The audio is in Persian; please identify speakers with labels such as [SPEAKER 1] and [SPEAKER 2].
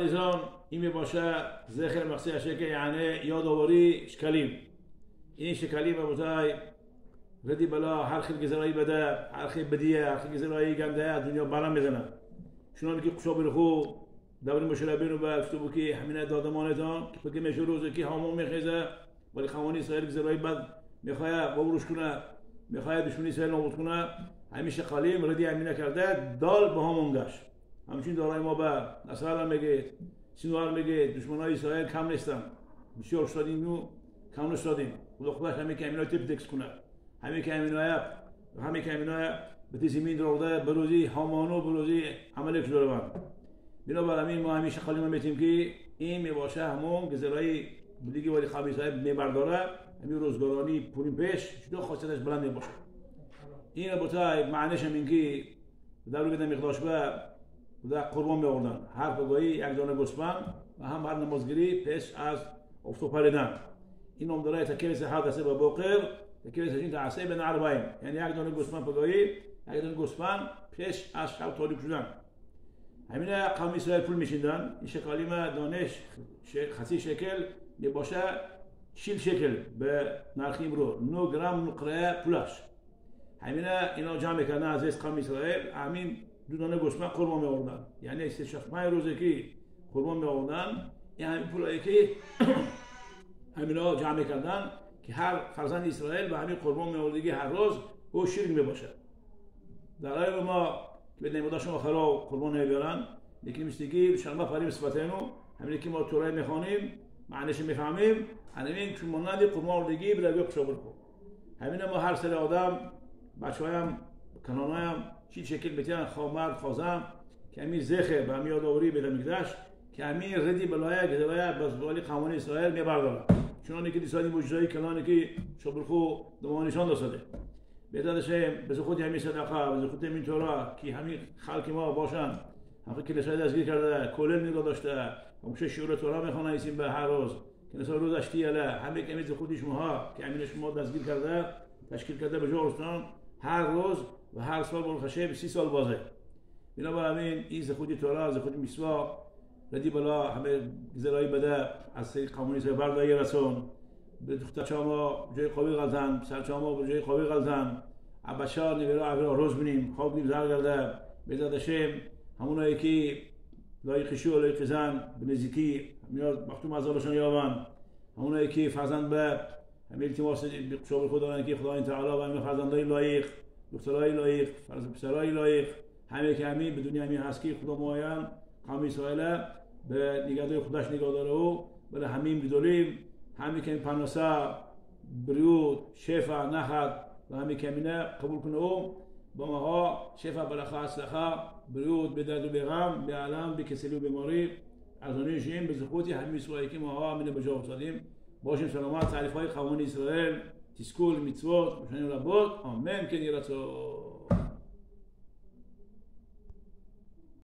[SPEAKER 1] عزیزان این باشه ذکر مقصد شکل یعنی یادآوری شکلیم. این شکلیم بودای ردی بلا هر خیل گزارایی بده، هر خیل بدیه، هر خیل گزارایی گنده دنیا برام میزنه. شنون که قشاب رخو دور مشربین و با کتبو که همین دادمانتان که فکر میشه روزی که همون میخیزه ولی خوانی اسرائیل گزارایی بد میخواد بابروش کنه، میخواد دشمنی اسرائیل نابود کنه. همیشه قلیم ردی همینه کرده دال به همون گشت. همچنین دارای ما به نصرالله میگه، سینوار میگه دشمنای اسرائیل کم نیستن. بسیار شدیم و کم نشدیم. خداش همین که امینای تیپ دکس کنه. همین که امینای به زمین درآورده بروزی همانو بروزی عملش دارن. بنابراین ما همیشه قلیم میتیم که این میباشه همون گزارای بودی ولی خبیث صاحب میبرداره. همین روزگارانی پولیم پیش چطور خاصیتش بلند میباشه. این البته معنیش همین که در روی مقداش به قربان می‌آوردن. هر بگاهی یک دانه گوسفند و هم هر نمازگیری پیش از افطار پریدن. این نام داره تکلیف حادثه با بوقر، تکلیف این تعصیب بین عربایم. یعنی یک دانه گوسفند بگاهی، یک دانه گوسفند پیش از شب تاریک شدن. همین قوم اسرائیل پول می‌شیندن. این شکالی ما دانش خاصی شکل میباشه 40 شکل به نرخ امرو 9 گرم نقره پولش. همین اینا جمع کردن از قوم اسرائیل همین دو دانه گوسفند قربان می‌آوردن. یعنی 365 روزی که قربان می‌آوردن این همین پولایی که همینا جمع کردن که هر فرزند اسرائیل به همین قربان می‌آوردگی هر روز او شریک میباشه. در حالی ما که به نمودار شما خلا قربان نمیبرن لیکن میستگی شما فریم صفتینو همین که ما تورای میخوانیم معنیش میفهمیم همین که مانند قربان آوردگی به درگاه قشابر کو. همین ما هر سر آدم بچه‌هایم کنانایم چی شکل بتیان خامرد خازم که همین زخه به همین یادآوری بده میگداش که همین ردی بلایه گدوایه بزوالی قوانین اسرائیل میبرداره. چون که دیسانی موجودی کنانی که شبرخو دمانشان داشته. بیادرشیم به خود همین صدقه به خود همین تورا که همین خلق ما باشن همین کلیسای دستگیر کرده کلل نگاه داشته همون شعور تورا میخوانه ایسیم به هر روز که مثلا روز اشتیاله همین که میز خودی شما که همین شما دستگیر کرده تشکیل کرده به جورستان هر روز و هر سال برخشه 30 سال بازه. بنابراین این خودی تورا از خودی میسوا ردی بالا همه گزارایی بده از سری قانونی سر برداری رسون به دختر چاما جای قابل غلطن سر چاما به جای قابل غلطن عباشار نمیرا عبرا روز بینیم خواب دیم زر کرده بیزادشیم همونایی که لایقشی و لایقزن به نزدیکی میاد مختوم ازالشان یابن همونایی که فرزند به همین التماس به قشاب خدا که خدای تعالی و همین فرزندای لایق دخترای لایق فرزند پسرای لایق همه که همین به دنیا همین هست که خدا معین قوم اسرائیل به نگهداری خودش نگاه داره و برای همین بدولیم همین که این پناسه بریود شفا نخد و همین که همینه قبول کنه و با ماها شفا برخه اصلخه بریود به درد و به غم به علم به کسلی و بیماری ارزانیشیم به زخوتی همین اسرائیل که ماها همینه به جا افتادیم باشیم سلامت تعریف های قوانین اسرائیل تسکول میتوات مشانی ربات آمین که نیرتو